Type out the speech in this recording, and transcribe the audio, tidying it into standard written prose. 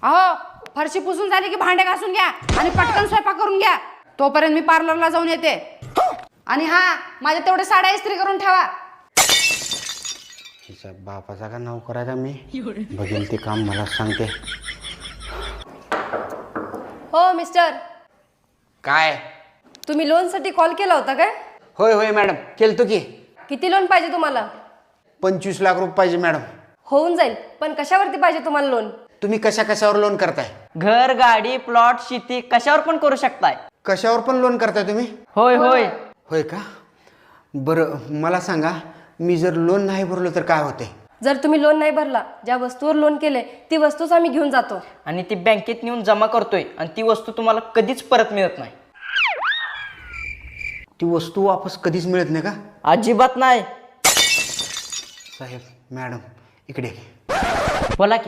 अहो फरशी पुसून झाली की भांडे घासून घ्या आणि पटकन स्वयंपाक करून घ्या. तोपर्यंत मी पार्लरला जाऊन येते. आणि हा, माझ्या तेवढे साड्या इस्त्री करून ठेवा. हिच्या बापाचा का नोकर आहे का मी? बघेल ते काम मला सांगते. हो मिस्टर, काय? तुम्ही लोनसाठी कॉल केला होता काय? होय होय मॅडम, केलतो की. किती लोन पाहिजे तुम्हाला? 25 लाख रुपये पाहिजे मॅडम. होऊन जाईल, पण कशावरती पाहिजे तुम्हाला लोन? तुम्ही कशावर लोन करताय? घर, गाडी, प्लॉट, शेती कशावर पण करू शकताय. कशावर पण लोन करताय तुम्ही? होय होय. होय का? बरं मला सांगा, मी जर लोन नाही भरलो तर काय होते? जर तुम्ही लोन नाही भरला, ज्या वस्तूवर लोन केले ती वस्तूच आम्ही घेऊन जातो आणि ती बँकेत नेऊन जमा करतोय आणि ती वस्तू तुम्हाला कधीच परत मिळत नाही. ती वस्तू वापस कधीच मिळत नाही का? अजिबात नाही. साहेब, मॅडम इकडे. बोला की.